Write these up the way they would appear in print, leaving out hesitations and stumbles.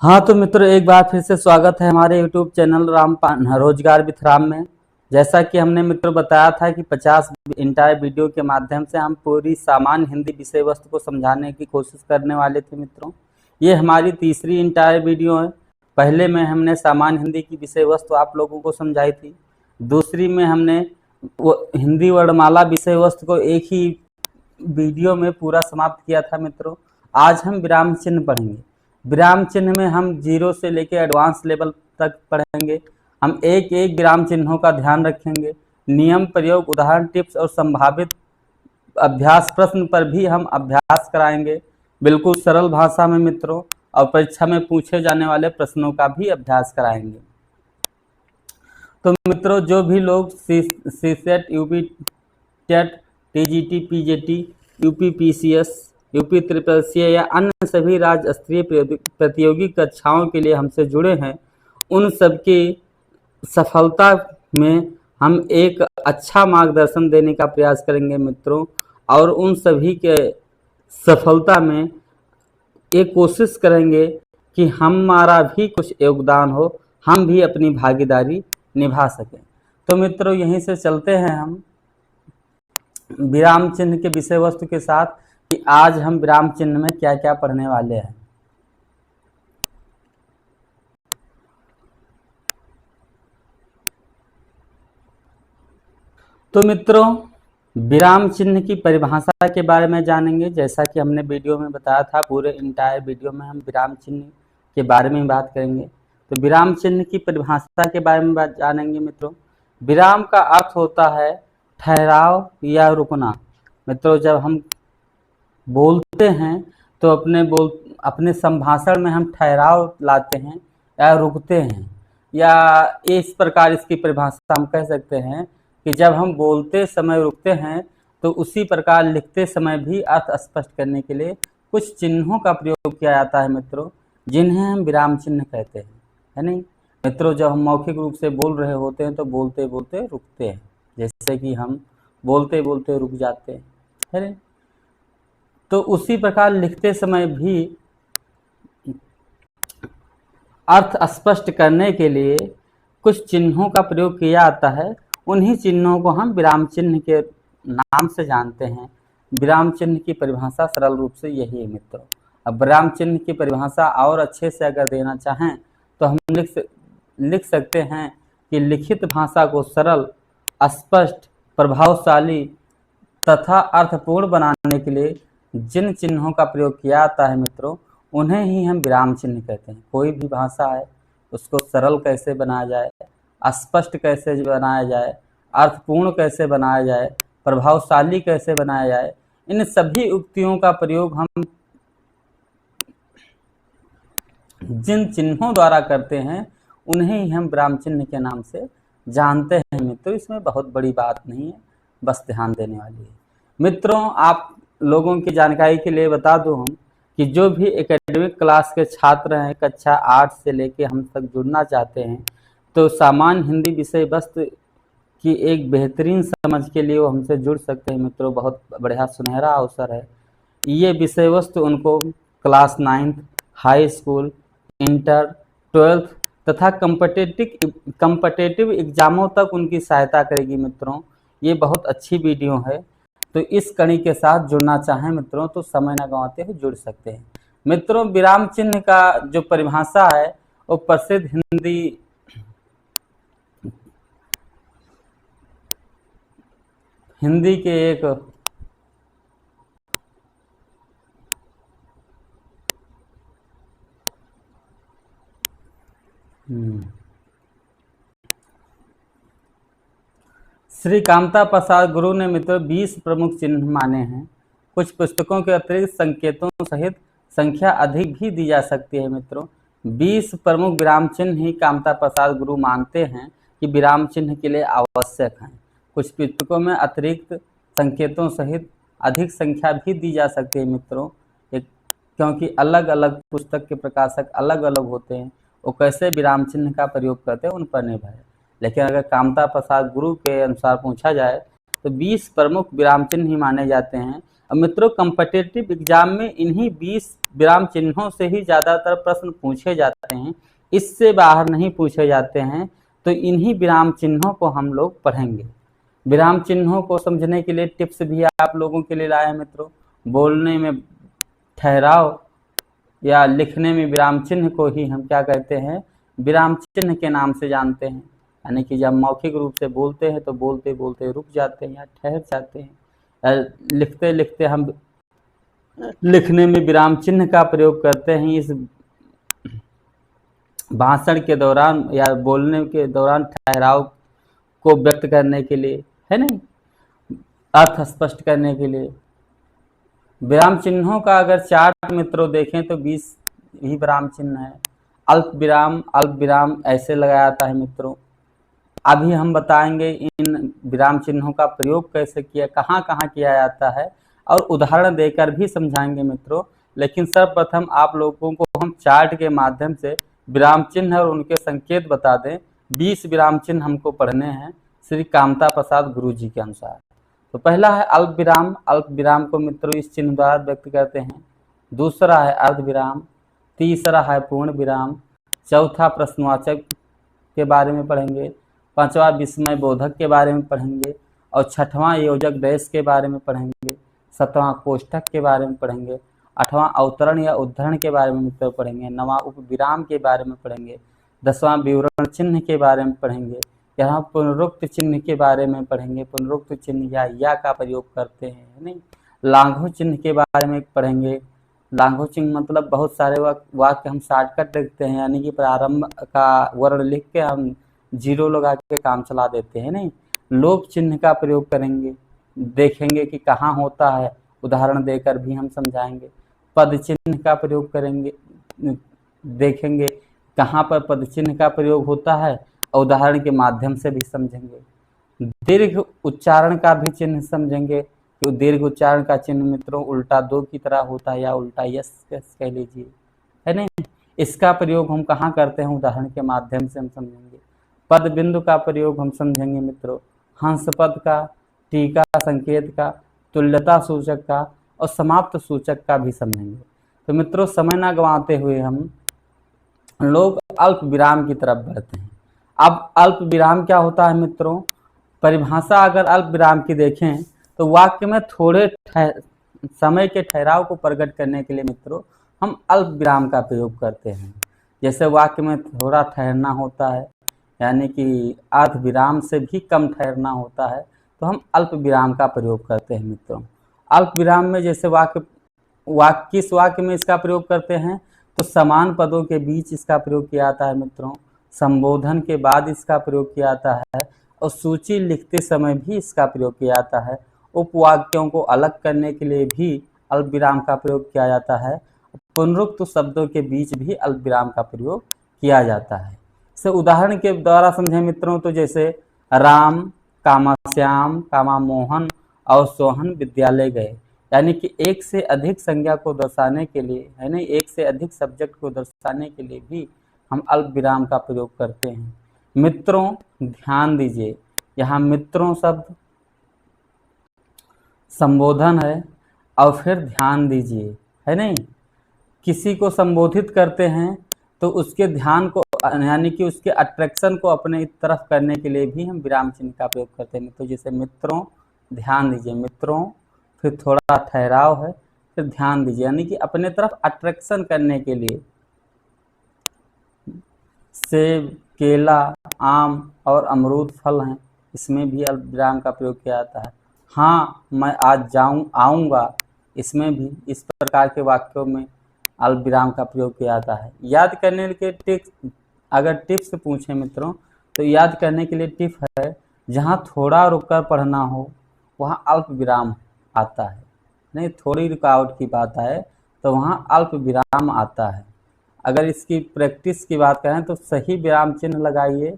हाँ तो मित्रों, एक बार फिर से स्वागत है हमारे YouTube चैनल रोजगार विथ राम में। जैसा कि हमने मित्रों बताया था कि 50 इंटायर वीडियो के माध्यम से हम पूरी सामान्य हिंदी विषय वस्तु को समझाने की कोशिश करने वाले थे मित्रों। ये हमारी तीसरी इंटायर वीडियो है। पहले में हमने सामान्य हिंदी की विषय वस्तु आप लोगों को समझाई थी। दूसरी में हमने हिंदी वर्णमाला विषय वस्तु को एक ही वीडियो में पूरा समाप्त किया था मित्रों। आज हम विराम चिन्ह पढ़ेंगे। विराम चिन्ह में हम 0 से लेकर एडवांस लेवल तक पढ़ेंगे। हम एक एक विराम चिन्हों का ध्यान रखेंगे। नियम, प्रयोग, उदाहरण, टिप्स और संभावित अभ्यास प्रश्न पर भी हम अभ्यास कराएंगे, बिल्कुल सरल भाषा में मित्रों। और परीक्षा में पूछे जाने वाले प्रश्नों का भी अभ्यास कराएंगे। तो मित्रों, जो भी लोग CSAT, UP TET, TGT, PGT, UP PCS, UP triple C या अन्य सभी राज्य स्तरीय प्रतियोगी कक्षाओं के लिए हमसे जुड़े हैं, उन सबकी सफलता में हम एक अच्छा मार्गदर्शन देने का प्रयास करेंगे मित्रों। और उन सभी के सफलता में एक कोशिश करेंगे कि हमारा भी कुछ योगदान हो, हम भी अपनी भागीदारी निभा सकें। तो मित्रों, यहीं से चलते हैं हम विराम चिन्ह के विषय वस्तु के साथ कि आज हम विराम चिन्ह में क्या क्या पढ़ने वाले हैं। तो मित्रों, विराम चिन्ह की परिभाषा के बारे में जानेंगे। जैसा कि हमने वीडियो में बताया था, पूरे इंटायर वीडियो में हम विराम चिन्ह के बारे में बात करेंगे। तो विराम चिन्ह की परिभाषा के बारे में जानेंगे मित्रों। विराम का अर्थ होता है ठहराव या रुकना। मित्रों, जब हम बोलते हैं तो अपने संभाषण में हम ठहराव लाते हैं या रुकते हैं, या इस प्रकार इसकी परिभाषा हम कह सकते हैं कि जब हम बोलते समय रुकते हैं तो उसी प्रकार लिखते समय भी अर्थ स्पष्ट करने के लिए कुछ चिन्हों का प्रयोग किया जाता है मित्रों, जिन्हें हम विराम चिन्ह कहते हैं, है नहीं मित्रों। जब हम मौखिक रूप से बोल रहे होते हैं तो बोलते बोलते रुकते हैं, जैसे कि हम बोलते बोलते रुक जाते हैं, है नहीं। तो उसी प्रकार लिखते समय भी अर्थ स्पष्ट करने के लिए कुछ चिन्हों का प्रयोग किया जाता है। उन्हीं चिन्हों को हम विराम चिन्ह के नाम से जानते हैं। विराम चिन्ह की परिभाषा सरल रूप से यही है मित्रों। अब विराम चिन्ह की परिभाषा और अच्छे से अगर देना चाहें तो हम लिख सकते हैं कि लिखित भाषा को सरल, स्पष्ट, प्रभावशाली तथा अर्थपूर्ण बनाने के लिए जिन चिन्हों का प्रयोग किया जाता है मित्रों, उन्हें ही हम विराम चिन्ह कहते हैं। कोई भी भाषा है, उसको सरल कैसे बनाया जाए, स्पष्ट कैसे बनाया जाए, अर्थपूर्ण कैसे बनाया जाए, प्रभावशाली कैसे बनाया जाए, इन सभी उक्तियों का प्रयोग हम जिन चिन्हों द्वारा करते हैं उन्हें ही हम विराम चिन्ह के नाम से जानते हैं मित्रों। इसमें बहुत बड़ी बात नहीं है, बस ध्यान देने वाली है मित्रों। आप लोगों की जानकारी के लिए बता दूं हम कि जो भी एकेडमिक क्लास के छात्र हैं, कक्षा 8 से लेके हम तक जुड़ना चाहते हैं, तो सामान्य हिंदी विषय वस्तु की एक बेहतरीन समझ के लिए वो हमसे जुड़ सकते हैं मित्रों। बहुत बढ़िया सुनहरा अवसर है। ये विषय वस्तु उनको class 9th, high school, inter, 12th तथा कम्पिटिटिव एग्जामों तक उनकी सहायता करेगी मित्रों। ये बहुत अच्छी वीडियो है। तो इस कड़ी के साथ जुड़ना चाहें मित्रों तो समय न गंवाते हुए जुड़ सकते हैं मित्रों। विराम चिन्ह का जो परिभाषा है वो प्रसिद्ध हिंदी के एक श्री कामता प्रसाद गुरु ने मित्रों 20 प्रमुख चिन्ह माने हैं। कुछ पुस्तकों के अतिरिक्त संकेतों सहित संख्या अधिक भी दी जा सकती है मित्रों। 20 प्रमुख विराम चिन्ह ही कामता प्रसाद गुरु मानते हैं कि विराम चिन्ह के लिए आवश्यक हैं। कुछ पुस्तकों में अतिरिक्त संकेतों सहित अधिक संख्या भी दी जा सकती है मित्रों, क्योंकि अलग अलग पुस्तक के प्रकाशक अलग अलग होते हैं, वो कैसे विराम चिन्ह का प्रयोग करते हैं उन पर निर्भर है। लेकिन अगर कामता प्रसाद गुरु के अनुसार पूछा जाए तो 20 प्रमुख विराम चिन्ह ही माने जाते हैं अब मित्रों कॉम्पिटिटिव एग्जाम में इन्हीं 20 विराम चिन्हों से ही ज़्यादातर प्रश्न पूछे जाते हैं, इससे बाहर नहीं पूछे जाते हैं। तो इन्हीं विराम चिन्हों को हम लोग पढ़ेंगे। विराम चिन्हों को समझने के लिए टिप्स भी आप लोगों के लिए लाए हैं मित्रों। बोलने में ठहराव या लिखने में विराम चिन्ह को ही हम क्या कहते हैं, विराम चिन्ह के नाम से जानते हैं। यानी कि जब मौखिक रूप से बोलते हैं तो बोलते बोलते रुक जाते हैं या ठहर जाते हैं, लिखते लिखते हम लिखने में विराम चिन्ह का प्रयोग करते हैं। इस भाषण के दौरान या बोलने के दौरान ठहराव को व्यक्त करने के लिए, है नहीं, अर्थ स्पष्ट करने के लिए। विराम चिन्हों का अगर चार्ट मित्रों देखें तो 20 ही विराम चिन्ह है। अल्प विराम ऐसे लगाया जाता है मित्रों। अभी हम बताएंगे इन विराम चिन्हों का प्रयोग कैसे किया, कहाँ कहाँ किया जाता है, और उदाहरण देकर भी समझाएंगे मित्रों। लेकिन सर्वप्रथम आप लोगों को हम चार्ट के माध्यम से विराम चिन्ह और उनके संकेत बता दें। 20 विराम चिन्ह हमको पढ़ने हैं श्री कामता प्रसाद गुरु जी के अनुसार। तो पहला है अल्प विराम। अल्प विराम को मित्रों इस चिन्ह द्वारा व्यक्त करते हैं। दूसरा है अर्ध विराम। तीसरा है पूर्ण विराम। चौथा प्रश्नवाचक के बारे में पढ़ेंगे। पांचवा विस्मय बोधक के बारे में पढ़ेंगे। और छठवां योजक डैश के बारे में पढ़ेंगे। सातवां कोष्ठक के बारे में पढ़ेंगे। आठवां अवतरण या उद्धरण के बारे में मित्रों पढ़ेंगे। नवां उपविराम के बारे में पढ़ेंगे। 10वां विवरण चिन्ह के बारे में पढ़ेंगे। यहाँ पुनरुक्त चिन्ह के बारे में पढ़ेंगे। पुनरुक्त चिन्ह या का प्रयोग करते हैं, नहीं। लाघव चिन्ह के बारे में पढ़ेंगे। लाघव चिन्ह मतलब बहुत सारे वाक्य हम शॉर्टकट लिखते हैं, यानी कि प्रारंभ का वर्ण लिख के हम जीरो लगा के काम चला देते हैं, नहीं। लोप चिन्ह का प्रयोग करेंगे, देखेंगे कि कहाँ होता है, उदाहरण देकर भी हम समझाएंगे। पद चिन्ह का प्रयोग करेंगे, देखेंगे कहाँ पर पद चिन्ह का प्रयोग होता है, उदाहरण के माध्यम से भी समझेंगे। दीर्घ उच्चारण का भी चिन्ह समझेंगे कि दीर्घ उच्चारण का चिन्ह मित्रों उल्टा दो की तरह होता है या उल्टा यस कह लीजिए, है नहीं। इसका प्रयोग हम कहाँ करते हैं, उदाहरण के माध्यम से हम समझेंगे। पद बिंदु का प्रयोग हम समझेंगे मित्रों। हंस पद का, टीका संकेत का, तुल्यता सूचक का और समाप्त सूचक का भी समझेंगे। तो मित्रों समय ना गंवाते हुए हम लोग अल्प विराम की तरफ बढ़ते हैं। अब अल्प विराम क्या होता है मित्रों, परिभाषा अगर अल्प विराम की देखें तो वाक्य में थोड़े समय के ठहराव को प्रकट करने के लिए मित्रों हम अल्प विराम का प्रयोग करते हैं। जैसे वाक्य में थोड़ा ठहरना होता है, यानी कि अर्ध विराम से भी कम ठहरना होता है, तो हम अल्प विराम का प्रयोग करते हैं मित्रों। अल्प विराम में जैसे किस वाक्य में इसका प्रयोग करते हैं, तो समान पदों के बीच इसका प्रयोग किया जाता है मित्रों। संबोधन के बाद इसका प्रयोग किया जाता है और सूची लिखते समय भी इसका प्रयोग किया जाता है। उपवाक्यों को अलग करने के लिए भी अल्प विराम का प्रयोग किया जाता है। पुनरुक्त शब्दों के बीच भी अल्प विराम का प्रयोग किया जाता है। इसे उदाहरण के द्वारा समझें मित्रों, तो जैसे राम कामा श्याम कामा मोहन और सोहन विद्यालय गए, यानी कि एक से अधिक संज्ञा को दर्शाने के लिए, है नहीं, एक से अधिक सब्जेक्ट को दर्शाने के लिए भी हम अल्प विराम का प्रयोग करते हैं। मित्रों ध्यान दीजिए, यहाँ मित्रों शब्द संबोधन है और फिर ध्यान दीजिए, है नहीं, किसी को संबोधित करते हैं तो उसके ध्यान को, यानी कि उसके अट्रैक्शन को अपने तरफ करने के लिए भी हम विराम चिन्ह का प्रयोग करते हैं। तो जैसे मित्रों ध्यान दीजिए, मित्रों फिर थोड़ा ठहराव है, फिर ध्यान दीजिए, यानी कि अपने तरफ अट्रैक्शन करने के लिए। सेब, केला, आम और अमरूद फल हैं, इसमें भी अल्प विराम का प्रयोग किया जाता है। हाँ मैं आज आऊँगा, इसमें भी इस प्रकार के वाक्यों में अल्प विराम का प्रयोग किया जाता है। याद करने के टिप्स पूछें मित्रों, तो याद करने के लिए टिप है, जहाँ थोड़ा रुककर पढ़ना हो वहाँ अल्प विराम आता है, नहीं थोड़ी रुकावट की बात है तो वहाँ अल्प विराम आता है। अगर इसकी प्रैक्टिस की बात करें तो सही विराम चिन्ह लगाइए,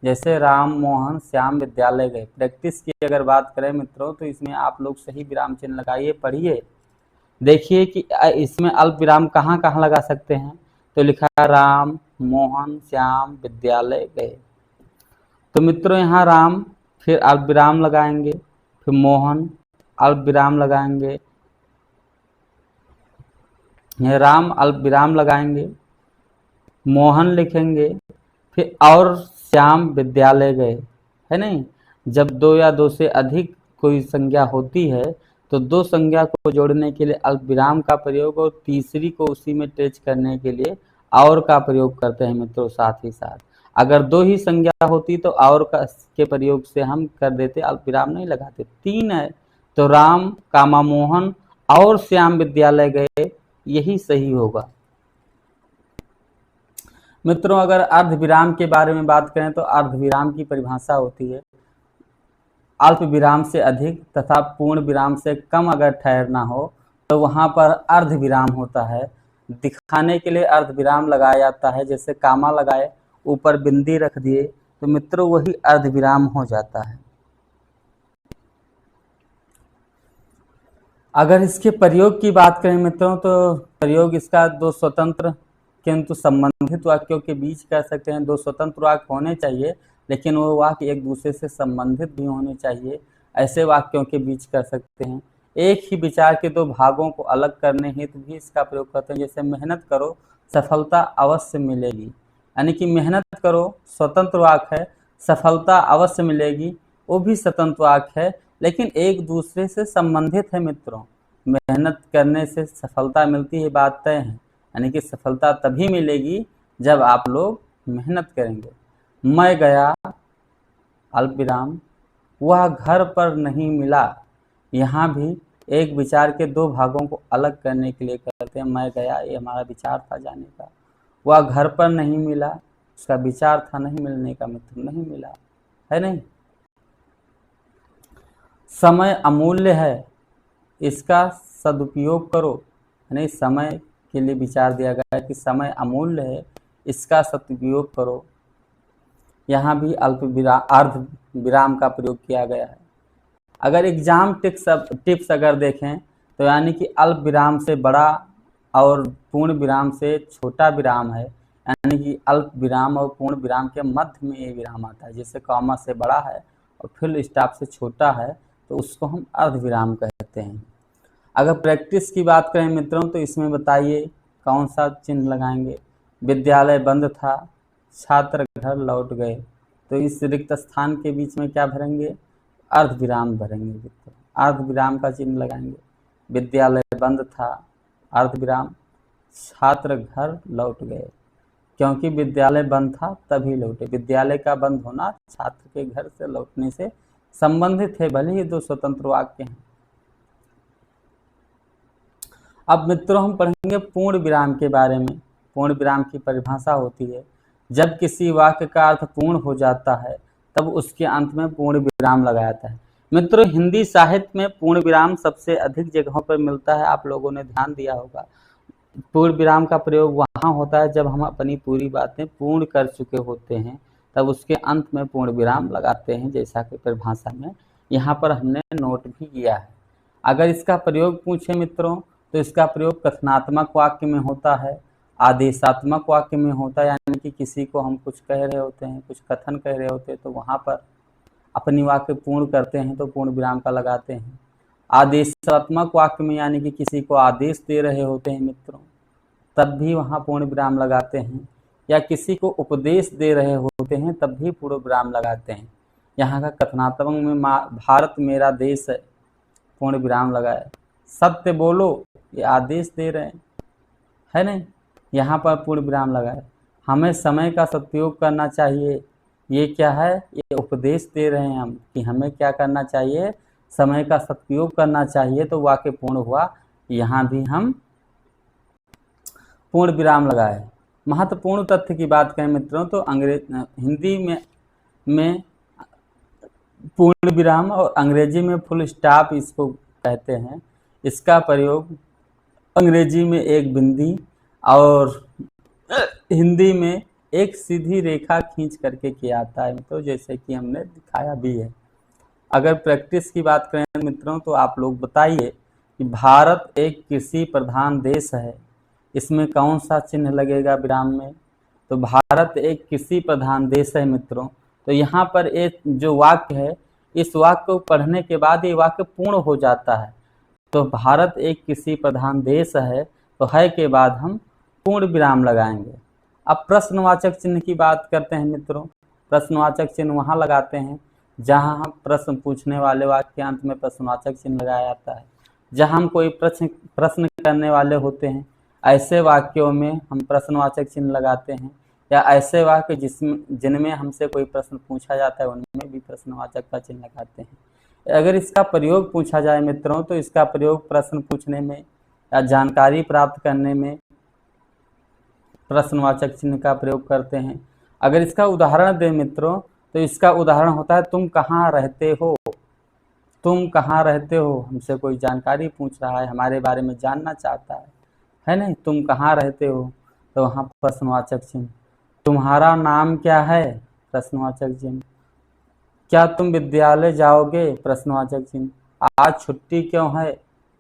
जैसे राम मोहन श्याम विद्यालय गए। प्रैक्टिस की अगर बात करें मित्रों तो इसमें आप लोग सही विराम चिन्ह लगाइए, पढ़िए, देखिए कि इसमें अल्प विराम कहाँ कहाँ लगा सकते हैं। तो लिखा है राम मोहन श्याम विद्यालय गए, तो मित्रों यहाँ राम फिर अल्प विराम लगाएंगे, फिर मोहन अल्प विराम लगाएंगे, राम अल्प विराम लगाएंगे, मोहन लिखेंगे, फिर और श्याम विद्यालय गए, है नहीं। जब दो या दो से अधिक कोई संज्ञा होती है तो दो संज्ञा को जोड़ने के लिए अल्प विराम का प्रयोग और तीसरी को उसी में टच करने के लिए और का प्रयोग करते हैं मित्रों। साथ ही साथ अगर दो ही संज्ञा होती तो और का के प्रयोग से हम कर देते, अल्प विराम नहीं लगाते। तीन है तो राम कामा मोहन और श्याम विद्यालय गए, यही सही होगा मित्रों। अगर अर्धविराम के बारे में बात करें तो अर्धविराम की परिभाषा होती है अल्प विराम से अधिक तथा पूर्ण विराम से कम अगर ठहरना हो तो वहां पर अर्धविराम होता है। दिखाने के लिए अर्धविराम लगाया जाता है, जैसे कामा लगाए ऊपर बिंदी रख दिए तो मित्रों वही अर्धविराम हो जाता है। अगर इसके प्रयोग की बात करें मित्रों तो प्रयोग इसका दो स्वतंत्र किंतु संबंधित वाक्यों के बीच कह सकते हैं। दो स्वतंत्र वाक्य होने चाहिए लेकिन वो वाक्य एक दूसरे से संबंधित भी होने चाहिए, ऐसे वाक्यों के बीच कर सकते हैं। एक ही विचार के दो भागों को अलग करने हेतु भी इसका प्रयोग करते हैं, जैसे मेहनत करो सफलता अवश्य मिलेगी, यानी कि मेहनत करो स्वतंत्र वाक्य है, सफलता अवश्य मिलेगी वो भी स्वतंत्र वाक्य है लेकिन एक दूसरे से संबंधित है मित्रों। मेहनत करने से सफलता मिलती है बात तय है, यानी कि सफलता तभी मिलेगी जब आप लोग मेहनत करेंगे। मैं गया अल्प विराम वह घर पर नहीं मिला, यहाँ भी एक विचार के दो भागों को अलग करने के लिए करते हैं। मैं गया ये हमारा विचार था जाने का, वह घर पर नहीं मिला उसका विचार था नहीं मिलने का, मित्र नहीं मिला, है नहीं। समय अमूल्य है इसका सदुपयोग करो, यानी समय के लिए विचार दिया गया है कि समय अमूल्य है इसका सदुपयोग करो, यहाँ भी अल्प विराम अर्ध विराम का प्रयोग किया गया है। अगर एग्जाम टिप्स अगर देखें तो यानी कि अल्प विराम से बड़ा और पूर्ण विराम से छोटा विराम है, यानी कि अल्प विराम और पूर्ण विराम के मध्य में ये विराम आता है, जैसे कॉमा से बड़ा है और फिर स्टॉप से छोटा है तो उसको हम अर्ध विराम कहते हैं। अगर प्रैक्टिस की बात करें मित्रों तो इसमें बताइए कौन सा चिन्ह लगाएंगे। विद्यालय बंद था छात्र घर लौट गए, तो इस रिक्त स्थान के बीच में क्या भरेंगे, अर्ध विराम भरेंगे मित्रों, अर्ध विराम का चिन्ह लगाएंगे। विद्यालय बंद था अर्ध विराम छात्र घर लौट गए, क्योंकि विद्यालय बंद था तभी लौटे। विद्यालय का बंद होना छात्र के घर से लौटने से संबंधित है, भले ही दो स्वतंत्र वाक्य हैं। अब मित्रों हम पढ़ेंगे पूर्ण विराम के बारे में। पूर्ण विराम की परिभाषा होती है जब किसी वाक्य का अर्थ पूर्ण हो जाता है तब उसके अंत में पूर्ण विराम लगाया जाता है। मित्रों हिंदी साहित्य में पूर्ण विराम सबसे अधिक जगहों पर मिलता है, आप लोगों ने ध्यान दिया होगा। पूर्ण विराम का प्रयोग वहाँ होता है जब हम अपनी पूरी बातें पूर्ण कर चुके होते हैं, तब उसके अंत में पूर्ण विराम लगाते हैं, जैसा कि परिभाषा में यहाँ पर हमने नोट भी किया है। अगर इसका प्रयोग पूछे मित्रों तो इसका प्रयोग कथनात्मक वाक्य में होता है, आदेशात्मक वाक्य में होता है, यानी कि किसी को हम कुछ कह रहे होते हैं, कुछ कथन कह रहे होते हैं तो वहाँ पर अपनी वाक्य पूर्ण करते हैं तो पूर्ण विराम का लगाते हैं। आदेशात्मक वाक्य में यानी कि किसी को आदेश दे रहे होते हैं मित्रों तब भी वहाँ पूर्ण विराम लगाते हैं, या किसी को उपदेश दे रहे होते हैं तब भी पूर्ण विराम लगाते हैं। यहाँ का कथनात्मक में भारत मेरा देश है, पूर्ण विराम लगाए। सत्य बोलो ये आदेश दे रहे हैं, है नहीं, यहाँ पर पूर्ण विराम लगाए। हमें समय का सदुपयोग करना चाहिए, ये क्या है, ये उपदेश दे रहे हैं हम कि हमें क्या करना चाहिए, समय का सदुपयोग करना चाहिए, तो वाक्य पूर्ण हुआ। यहाँ भी हम पूर्ण विराम लगाए। महत्वपूर्ण तथ्य की बात करें मित्रों तो हिंदी में पूर्ण विराम और अंग्रेजी में फुल स्टॉप इसको कहते हैं। इसका प्रयोग अंग्रेजी में एक बिंदी और हिंदी में एक सीधी रेखा खींच करके किया जाता है, तो जैसे कि हमने दिखाया भी है। अगर प्रैक्टिस की बात करें मित्रों तो आप लोग बताइए कि भारत एक कृषि प्रधान देश है, इसमें कौन सा चिन्ह लगेगा विराम में, तो भारत एक कृषि प्रधान देश है मित्रों। तो यहाँ पर एक जो वाक्य है इस वाक्य को पढ़ने के बाद ये वाक्य पूर्ण हो जाता है। तो भारत एक कृषि प्रधान देश है तो है के बाद हम पूर्ण विराम लगाएंगे। अब प्रश्नवाचक चिन्ह की बात करते हैं मित्रों। प्रश्नवाचक चिन्ह वहाँ लगाते हैं जहाँ हम प्रश्न पूछने वाले वाक्य के अंत में प्रश्नवाचक चिन्ह लगाया जाता है। जहाँ हम कोई प्रश्न करने वाले होते हैं, ऐसे वाक्यों में हम प्रश्नवाचक चिन्ह लगाते हैं, या ऐसे वाक्य जिनमें हमसे कोई प्रश्न पूछा जाता है उनमें भी प्रश्नवाचक का चिन्ह लगाते हैं। अगर इसका प्रयोग पूछा जाए मित्रों, तो इसका प्रयोग प्रश्न पूछने में या जानकारी प्राप्त करने में प्रश्नवाचक चिन्ह का प्रयोग करते हैं। अगर इसका उदाहरण दें मित्रों, तो इसका उदाहरण होता है तुम कहाँ रहते हो। तुम कहाँ रहते हो, हमसे कोई जानकारी पूछ रहा है, हमारे बारे में जानना चाहता है नहीं, तुम कहाँ रहते हो, तो वहाँ प्रश्नवाचक चिन्ह। तुम्हारा नाम क्या है, प्रश्नवाचक चिन्ह। क्या तुम विद्यालय जाओगे, प्रश्नवाचक चिन्ह। आज छुट्टी क्यों है,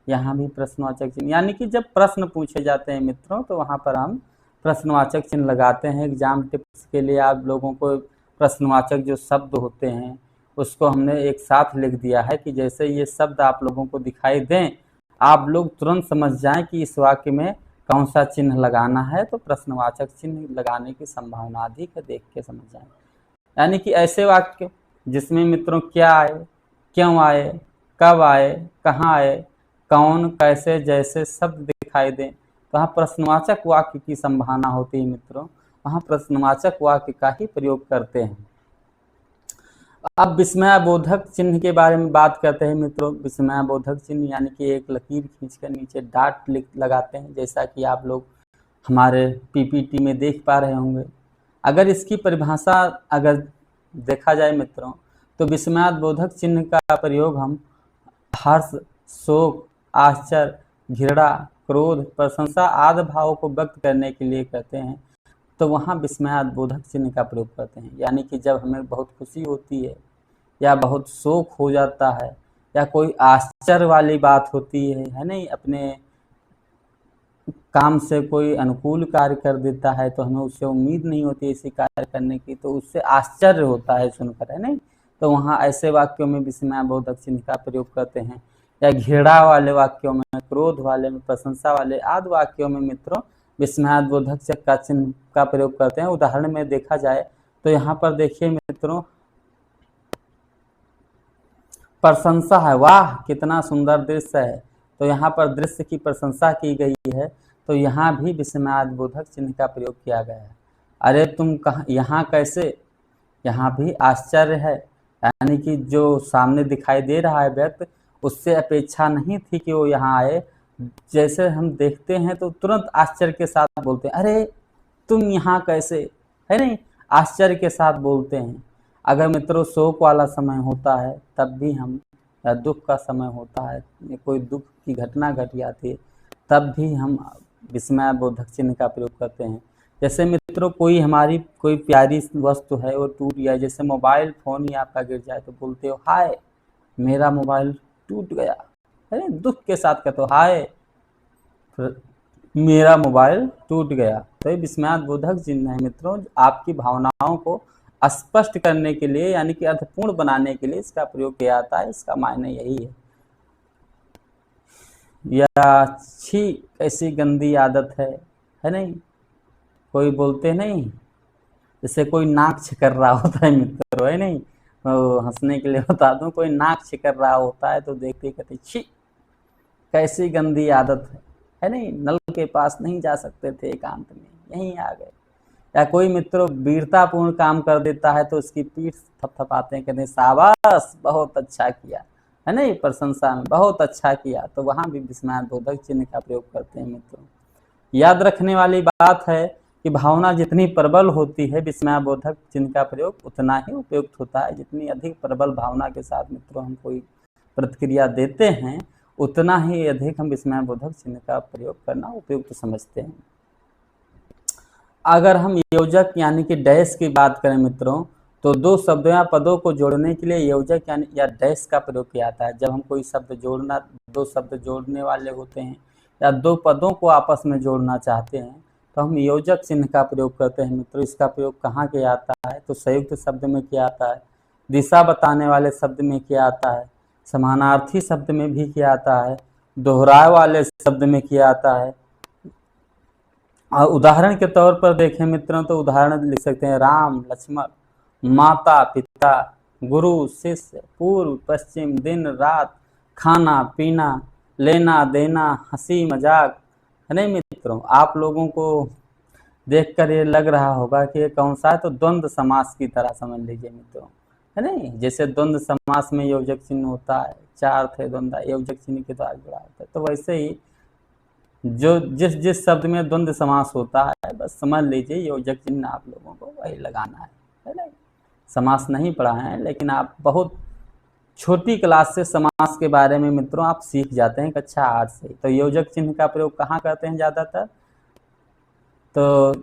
यहाँ भी प्रश्नवाचक चिन्ह। यानी कि जब प्रश्न पूछे जाते हैं मित्रों, तो वहाँ पर हम प्रश्नवाचक चिन्ह लगाते हैं। एग्जाम टिप्स के लिए आप लोगों को प्रश्नवाचक जो शब्द होते हैं उसको हमने एक साथ लिख दिया है कि जैसे ये शब्द आप लोगों को दिखाई दें, आप लोग तुरंत समझ जाएं कि इस वाक्य में कौन सा चिन्ह लगाना है, तो प्रश्नवाचक चिन्ह लगाने की संभावना अधिक है, देख के समझ जाएं। यानी कि ऐसे वाक्य जिसमें मित्रों क्या आए, क्यों आए, कब आए, कहाँ आए, कौन, कैसे जैसे शब्द दिखाई दें, तो वहाँ प्रश्नवाचक वाक्य की संभावना होती है मित्रों, वहाँ प्रश्नवाचक वाक्य का ही प्रयोग करते हैं। अब विस्मयबोधक चिन्ह के बारे में बात करते हैं मित्रों। विस्मयबोधक चिन्ह यानी कि एक लकीर खींचकर नीचे डॉट लगाते हैं, जैसा कि आप लोग हमारे पीपीटी में देख पा रहे होंगे। अगर इसकी परिभाषा अगर देखा जाए मित्रों, तो विस्मयबोधक चिन्ह का प्रयोग हम हर्ष, शोक, आश्चर्य, घृणा, क्रोध, प्रशंसा आदि भावों को व्यक्त करने के लिए करते हैं, तो वहाँ विस्मयबोधक चिन्ह का प्रयोग करते हैं। यानी कि जब हमें बहुत खुशी होती है या बहुत शोक हो जाता है या कोई आश्चर्य वाली बात होती है नहीं, अपने काम से कोई अनुकूल कार्य कर देता है तो हमें उससे उम्मीद नहीं होती इसी कार्य करने की, तो उससे आश्चर्य होता है सुनकर, है नहीं, तो वहाँ ऐसे वाक्यों में विस्मयबोधक चिन्ह का प्रयोग करते हैं। या घृणा वाले वाक्यों में, क्रोध वाले में, प्रशंसा वाले आदि वाक्यों में मित्रों विस्मयबोधक का चिन्ह का प्रयोग करते हैं। उदाहरण में देखा जाए तो यहाँ पर देखिए मित्रों, प्रशंसा है, वाह कितना सुंदर दृश्य है, तो यहाँ पर दृश्य की प्रशंसा की गई है, तो यहाँ भी विस्मयबोधक चिन्ह का प्रयोग किया गया है। अरे तुम कहाँ, यहाँ कैसे, यहाँ भी आश्चर्य है, यानी कि जो सामने दिखाई दे रहा है व्यक्ति, उससे अपेक्षा नहीं थी कि वो यहाँ आए। जैसे हम देखते हैं तो तुरंत आश्चर्य के साथ बोलते हैं, अरे तुम यहाँ कैसे, है नहीं, आश्चर्य के साथ बोलते हैं। अगर मित्रों शोक वाला समय होता है तब भी हम, या दुख का समय होता है, कोई दुख की घटना घट जाती है, तब भी हम विस्मयबोधक चिन्ह का प्रयोग करते हैं। जैसे मित्रों कोई हमारी कोई प्यारी वस्तु है वो टूट गया, जैसे मोबाइल फ़ोन ही आपका गिर जाए तो बोलते हो हाय मेरा मोबाइल टूट गया, है दुख के साथ कहते हो हाय मेरा मोबाइल टूट गया। तो ये विस्मयबोधक चिन्ह है मित्रों, आपकी भावनाओं को स्पष्ट करने के लिए यानी कि अर्थपूर्ण बनाने के लिए इसका प्रयोग किया जाता है। इसका मायने यही है। या छी कैसी गंदी आदत है नहीं, कोई बोलते नहीं, जैसे कोई नाक छिकर रहा होता है मित्रों, है नहीं, तो हंसने के लिए बता दूं, कोई नाक छिकर रहा होता है तो देखते कहते छी कैसी गंदी आदत है नहीं, नल के पास नहीं जा सकते थे एकांत में, यहीं आ गए। या कोई मित्रों वीरतापूर्ण काम कर देता है तो उसकी पीठ थपथपाते हैं, कहते हैं शाबाश बहुत अच्छा किया, है नहीं, प्रशंसा में बहुत अच्छा किया, तो वहाँ भी विस्मयबोधक चिन्ह का प्रयोग करते हैं मित्रों। याद रखने वाली बात है कि भावना जितनी प्रबल होती है विस्मयबोधक चिन्ह का प्रयोग उतना ही उपयुक्त होता है। जितनी अधिक प्रबल भावना के साथ मित्रों हम कोई प्रतिक्रिया देते हैं उतना ही अधिक हम विस्मयबोधक चिन्ह का प्रयोग करना उपयुक्त समझते हैं। अगर हम योजक यानी कि डैश की बात करें मित्रों, तो दो शब्दों या पदों को जोड़ने के लिए योजक यानी या डैश का प्रयोग किया जाता है। जब हम कोई शब्द जोड़ना, दो शब्द जोड़ने वाले होते हैं या दो पदों को आपस में जोड़ना चाहते हैं तो हम योजक चिन्ह का प्रयोग करते हैं मित्रों। इसका प्रयोग कहाँ किया जाता है, तो संयुक्त शब्द में किया जाता है, दिशा बताने वाले शब्द में किया जाता है, समानार्थी शब्द में भी किया जाता है, दोहराए वाले शब्द में किया जाता है, और उदाहरण के तौर पर देखें मित्रों तो उदाहरण लिख सकते हैं राम लक्ष्मण, माता पिता, गुरु शिष्य, पूर्व पश्चिम, दिन रात, खाना पीना, लेना देना, हंसी मजाक। है नहीं मित्रों, आप लोगों को देखकर ये लग रहा होगा कि ये कौन सा है, तो द्वंद्व समास की तरह समझ लीजिए मित्रों। है नहीं, जैसे द्वंद्व समास में योजक चिन्ह होता है, चार थे द्वंद्व योजक चिन्ह के द्वारा जुड़ा होता है, तो वैसे ही जो जिस जिस शब्द में द्वंद्व समास होता है बस समझ लीजिए योजक चिन्ह आप लोगों को वही लगाना है ना। समास नहीं पढ़ा है लेकिन आप बहुत छोटी क्लास से समास के बारे में मित्रों आप सीख जाते हैं कक्षा 8 से। तो योजक चिन्ह का प्रयोग कहाँ करते हैं ज़्यादातर, तो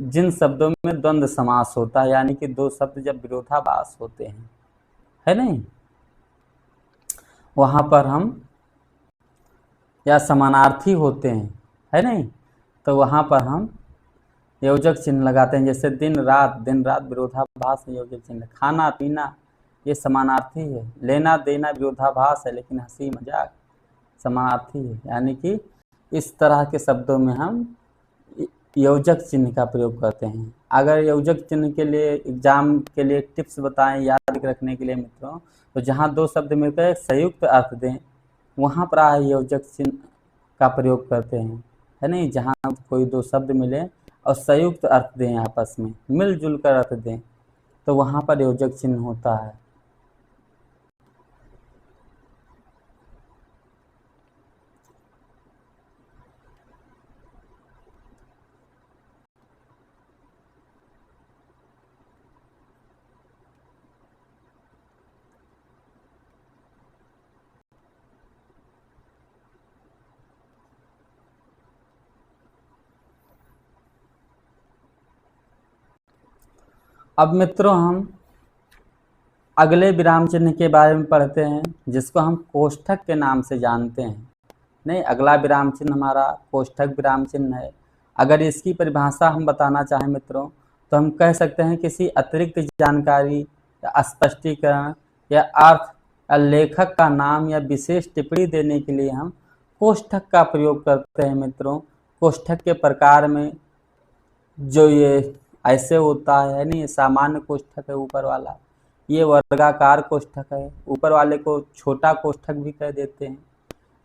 जिन शब्दों में द्वंद्व समास होता है, यानी कि दो शब्द जब विरोधाभास होते हैं, है नहीं, वहाँ पर हम, या समानार्थी होते हैं, है नहीं, तो वहाँ पर हम योजक चिन्ह लगाते हैं। जैसे दिन रात विरोधाभास है, योजक चिन्ह। खाना पीना ये समानार्थी है, लेना देना विरोधाभास है लेकिन हंसी मजाक समानार्थी है, यानी कि इस तरह के शब्दों में हम योजक चिन्ह का प्रयोग करते हैं। अगर योजक चिन्ह के लिए एग्जाम के लिए टिप्स बताएं याद रखने के लिए मित्रों, तो जहाँ दो शब्द मिलकर संयुक्त अर्थ दें वहाँ पर योजक चिन्ह का प्रयोग करते हैं, है नहीं। जहाँ कोई दो शब्द मिले और संयुक्त अर्थ दें, आपस में मिलजुल कर अर्थ दें, तो वहाँ पर योजक चिन्ह होता है। अब मित्रों हम अगले विराम चिन्ह के बारे में पढ़ते हैं, जिसको हम कोष्ठक के नाम से जानते हैं। नहीं, अगला विराम चिन्ह हमारा कोष्ठक विराम चिन्ह है। अगर इसकी परिभाषा हम बताना चाहें मित्रों, तो हम कह सकते हैं किसी अतिरिक्त जानकारी या स्पष्टीकरण या अर्थ या लेखक का नाम या विशेष टिप्पणी देने के लिए हम कोष्ठक का प्रयोग करते हैं मित्रों। कोष्ठक के प्रकार में जो ये ऐसे होता है नहीं, ये सामान्य कोष्ठक है ऊपर वाला, ये वर्गाकार कोष्ठक है, ऊपर वाले को छोटा कोष्ठक भी कह देते हैं।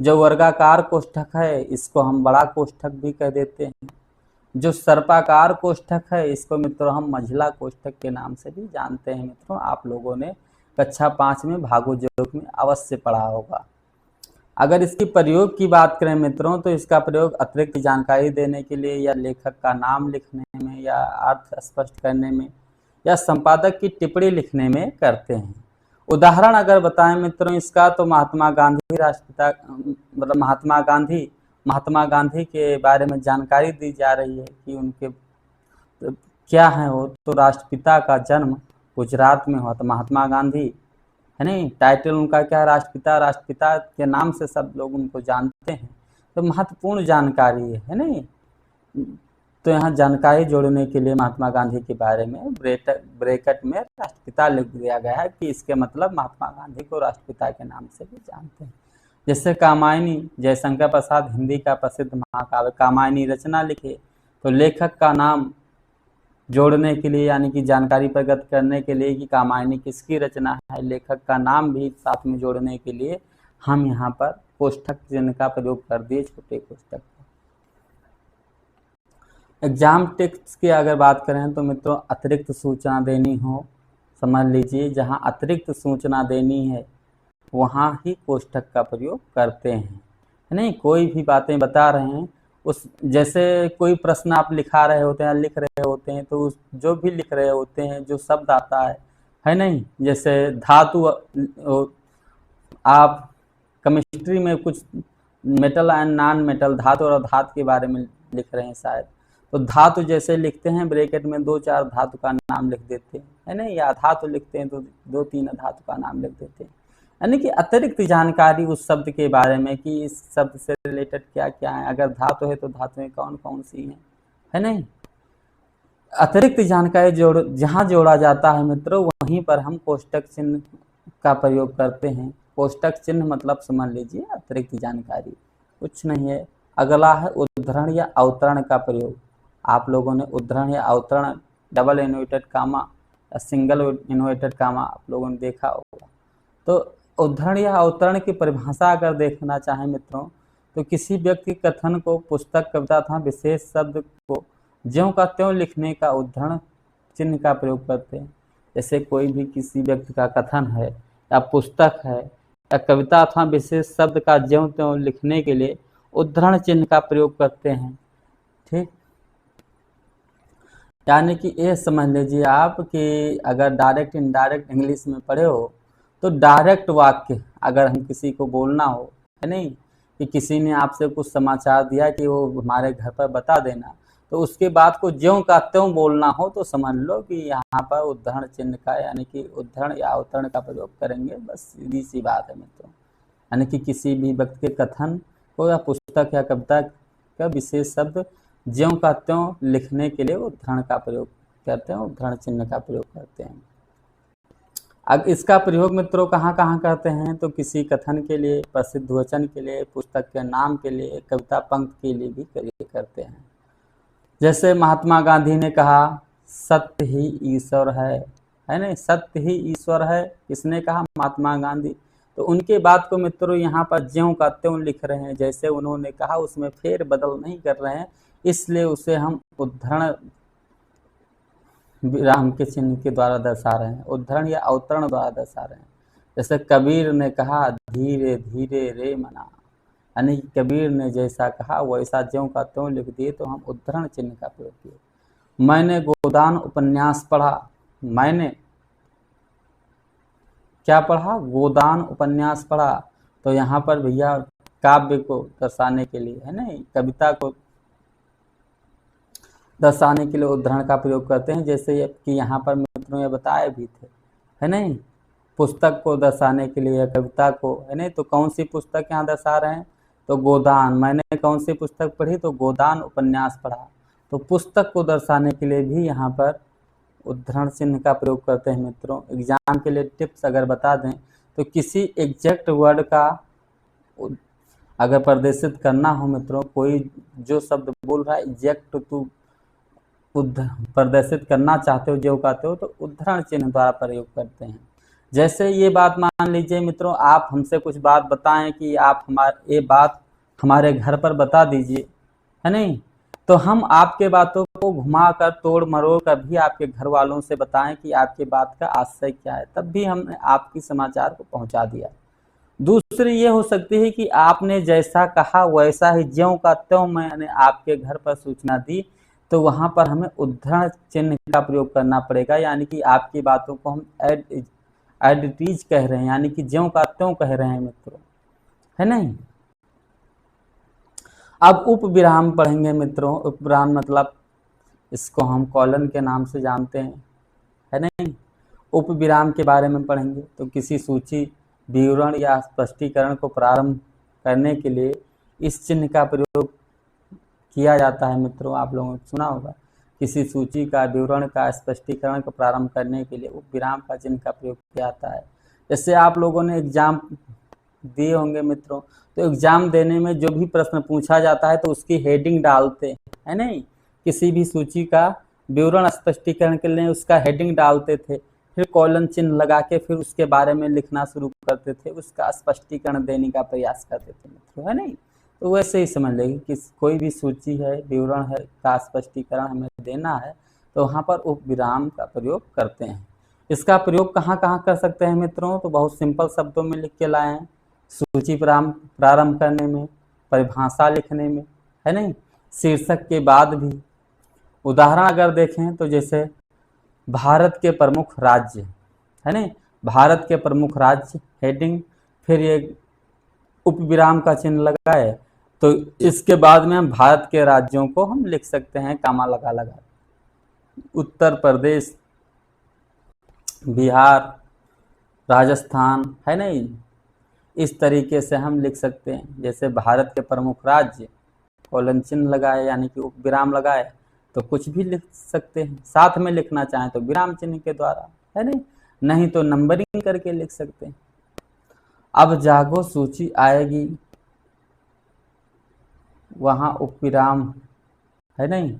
जो वर्गाकार कोष्ठक है इसको हम बड़ा कोष्ठक भी कह देते हैं। जो सर्पाकार कोष्ठक है इसको मित्रों हम मंझला कोष्ठक के नाम से भी जानते हैं मित्रों। आप लोगों ने कक्षा 5 में भागोजोग में अवश्य पढ़ा होगा। अगर इसकी प्रयोग की बात करें मित्रों, तो इसका प्रयोग अतिरिक्त जानकारी देने के लिए या लेखक का नाम लिखने में या अर्थ स्पष्ट करने में या संपादक की टिप्पणी लिखने में करते हैं। उदाहरण अगर बताएं मित्रों इसका, तो महात्मा गांधी राष्ट्रपिता, मतलब महात्मा गांधी के बारे में जानकारी दी जा रही है कि उनके क्या है वो, तो राष्ट्रपिता का जन्म गुजरात में हुआ था, महात्मा गांधी, है नहीं। टाइटल उनका क्या है, राष्ट्रपिता। राष्ट्रपिता के नाम से सब लोग उनको जानते हैं, तो महत्वपूर्ण जानकारी है नहीं। तो यहाँ जानकारी जोड़ने के लिए महात्मा गांधी के बारे में ब्रैकेट में राष्ट्रपिता लिख दिया गया है कि इसके मतलब महात्मा गांधी को राष्ट्रपिता के नाम से भी जानते हैं। जैसे कामायनी, जयशंकर प्रसाद हिंदी का प्रसिद्ध महाकाव्य कामायनी रचना लिखे, तो लेखक का नाम जोड़ने के लिए, यानी कि जानकारी प्रकट करने के लिए कि कामायनी किसकी रचना है, लेखक का नाम भी साथ में जोड़ने के लिए हम यहाँ पर कोष्ठक चिन्ह का प्रयोग कर दिए, छोटे कोष्ठक। एग्जाम टेक्स्ट की अगर बात करें तो मित्रों अतिरिक्त सूचना देनी हो, समझ लीजिए जहाँ अतिरिक्त सूचना देनी है वहाँ ही कोष्ठक का प्रयोग करते हैं, नहीं। कोई भी बातें बता रहे हैं, उस जैसे कोई प्रश्न आप लिखा रहे होते हैं, लिख रहे होते हैं, तो उस जो भी लिख रहे होते हैं जो शब्द आता है नहीं। जैसे धातु, आप केमिस्ट्री में कुछ मेटल एंड नॉन मेटल, धातु और अधातु के बारे में लिख रहे हैं शायद, तो धातु जैसे लिखते हैं ब्रैकेट में 2-4 धातु का नाम लिख देते हैं, है नहीं। या धातु लिखते हैं तो 2-3 धातु का नाम लिख देते हैं, यानी कि अतिरिक्त जानकारी उस शब्द के बारे में कि इस शब्द से रिलेटेड क्या क्या है। अगर धातु है तो धातुएं कौन कौन सी हैं, है नहीं। अतिरिक्त जानकारी जहाँ जोड़ा जाता है मित्रों वहीं पर हम कोष्ठक चिन्ह का प्रयोग करते हैं। कोष्ठक चिन्ह मतलब समझ लीजिए अतिरिक्त जानकारी, कुछ नहीं है। अगला है उद्धरण या अवतरण का प्रयोग। आप लोगों ने उद्धरण या अवतरण, डबल इन्वर्टेड कामा या सिंगल इन्वर्टेड कामा आप लोगों ने देखा होगा। तो उद्धरण या अवतरण की परिभाषा अगर देखना चाहें मित्रों, तो किसी व्यक्ति के कथन को, पुस्तक, कविता अथवा विशेष शब्द को ज्यों का त्यों लिखने का उद्धरण चिन्ह का प्रयोग करते हैं। जैसे कोई भी किसी व्यक्ति का कथन है या पुस्तक है या कविता अथवा विशेष शब्द का ज्यों त्यों लिखने के लिए उद्धरण चिन्ह का प्रयोग करते हैं। ठीक, यानी कि ये समझ लीजिए आप कि अगर डायरेक्ट इनडायरेक्ट इंग्लिश में पढ़े हो तो डायरेक्ट वाक्य अगर हम किसी को बोलना हो, है नहीं, कि किसी ने आपसे कुछ समाचार दिया कि वो हमारे घर पर बता देना, तो उसके बाद को ज्यों का त्यों बोलना हो तो समझ लो कि यहाँ पर उद्धरण चिन्ह का यानी कि उद्धरण या अवतरण का प्रयोग करेंगे। बस सीधी सी बात है मित्रों, यानी कि किसी भी व्यक्ति के कथन को या पुस्तक या कविता का विशेष शब्द ज्यों का त्यों लिखने के लिए उद्धरण का प्रयोग करते हैं, उद्धरण चिन्ह का प्रयोग करते हैं। अब इसका प्रयोग मित्रों कहाँ कहाँ करते हैं, तो किसी कथन के लिए, प्रसिद्ध वचन के लिए, पुस्तक के नाम के लिए, कविता पंक्ति के लिए भी करते हैं। जैसे महात्मा गांधी ने कहा सत्य ही ईश्वर है नहीं, सत्य ही ईश्वर है, किसने कहा, महात्मा गांधी। तो उनके बात को मित्रों यहाँ पर ज्यों का त्यों लिख रहे हैं, जैसे उन्होंने कहा उसमें फेर बदल नहीं कर रहे हैं, इसलिए उसे हम उद्धरण विराम के चिन्ह के द्वारा दर्शा रहे हैं, उद्धरण या अवतरण द्वारा दर्शा रहे हैं। जैसे कबीर ने कहा धीरे धीरे रे मना, यानी कबीर ने जैसा कहा वैसा ज्यों का त्यों लिख दिए, तो हम उद्धरण चिन्ह का प्रयोग किए। मैंने गोदान उपन्यास पढ़ा, मैंने क्या पढ़ा, गोदान उपन्यास पढ़ा, तो यहाँ पर भैया काव्य को दर्शाने के लिए, है नहीं, कविता को दर्शाने के लिए उद्धरण का प्रयोग करते हैं। जैसे कि यहाँ पर मित्रों ये बताए भी थे, है नहीं, पुस्तक को दर्शाने के लिए, कविता को, है नहीं, तो कौन सी पुस्तक यहाँ दर्शा रहे हैं, तो गोदान। मैंने कौन सी पुस्तक पढ़ी, तो गोदान उपन्यास पढ़ा। तो पुस्तक को दर्शाने के लिए भी यहाँ पर उद्धरण चिन्ह का प्रयोग करते हैं मित्रों। एग्जाम के लिए टिप्स अगर बता दें, तो किसी एग्जैक्ट वर्ड का अगर प्रदर्शित करना हो मित्रों, कोई जो शब्द बोल रहा है एग्जैक्ट तो प्रदर्शित करना चाहते हो, जो कहते हो, तो उद्धरण चिन्ह द्वारा प्रयोग करते हैं। जैसे ये बात मान लीजिए मित्रों, आप हमसे कुछ बात बताएं कि आप ये बात हमारे घर पर बता दीजिए, है नहीं, तो हम आपके बातों को घुमा कर, तोड़ मरोड़ कर भी आपके घर वालों से बताएं कि आपके बात का आशय क्या है, तब भी हमने आपकी समाचार को पहुंचा दिया। दूसरी ये हो सकती है कि आपने जैसा कहा वैसा ही ज्यों का त्यों मैंने आपके घर पर सूचना दी, तो वहां पर हमें उद्धरण चिन्ह का प्रयोग करना पड़ेगा, यानी कि आपकी बातों को हम एज इट इज कह रहे हैं, यानी कि ज्यों का त्यों कह रहे हैं मित्रों, है नहीं। अब उप विराम पढ़ेंगे मित्रों। उप विराम मतलब इसको हम कॉलन के नाम से जानते हैं, है नहीं। उप विराम के बारे में पढ़ेंगे, तो किसी सूची, विवरण या स्पष्टीकरण को प्रारंभ करने के लिए इस चिन्ह का प्रयोग किया जाता है मित्रों। आप लोगों ने सुना होगा, किसी सूची का, विवरण का, स्पष्टीकरण को प्रारंभ करने के लिए उप विराम का चिन्ह का प्रयोग किया जाता है। जैसे आप लोगों ने एग्जाम दिए होंगे मित्रों, तो एग्जाम देने में जो भी प्रश्न पूछा जाता है तो उसकी हेडिंग डालते हैं, नहीं, किसी भी सूची का विवरण स्पष्टीकरण के लिए उसका हेडिंग डालते थे, फिर कॉलन चिन्ह लगा के फिर उसके बारे में लिखना शुरू करते थे, उसका स्पष्टीकरण देने का प्रयास करते थे मित्रों, है नहीं। तो वैसे ही समझ लेंगे कि कोई भी सूची है, विवरण है का स्पष्टीकरण हमें देना है, तो वहाँ पर उप विराम का प्रयोग करते हैं। इसका प्रयोग कहाँ कहाँ कर सकते हैं मित्रों, तो बहुत सिंपल शब्दों में लिख के लाए हैं। सूची प्रारंभ करने में, परिभाषा लिखने में, है नहीं, शीर्षक के बाद भी। उदाहरण अगर देखें तो जैसे भारत के प्रमुख राज्य, है नहीं, भारत के प्रमुख राज्य, हेडिंग, फिर ये उप विराम का चिन्ह लगाए, तो इसके बाद में हम भारत के राज्यों को हम लिख सकते हैं कामा लगा लगा, उत्तर प्रदेश, बिहार, राजस्थान, है नहीं, इस तरीके से हम लिख सकते हैं। जैसे भारत के प्रमुख राज्य, कॉलन चिन्ह लगाए यानी कि उप विराम लगाए, तो कुछ भी लिख सकते हैं। साथ में लिखना चाहें तो विराम चिन्ह के द्वारा, है नहीं तो नंबरिंग करके लिख सकते हैं। अब जागो सूची आएगी, वहां उप विराम, है नहीं,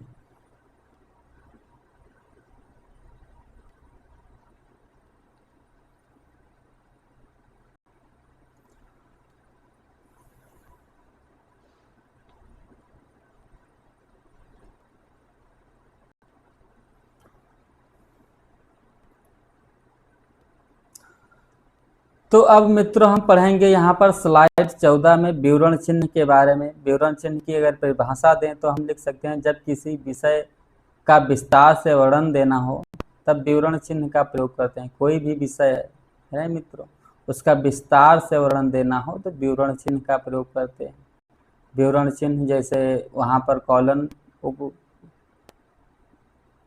तो अब मित्रों हम पढ़ेंगे यहाँ पर स्लाइड 14 में विवरण चिन्ह के बारे में। विवरण चिन्ह की अगर परिभाषा दें तो हम लिख सकते हैं, जब किसी विषय का विस्तार से वर्णन देना हो तब विवरण चिन्ह का प्रयोग करते हैं। कोई भी विषय है मित्रों, उसका विस्तार से वर्णन देना हो तो विवरण चिन्ह का प्रयोग करते हैं। विवरण चिन्ह जैसे वहाँ पर कॉलन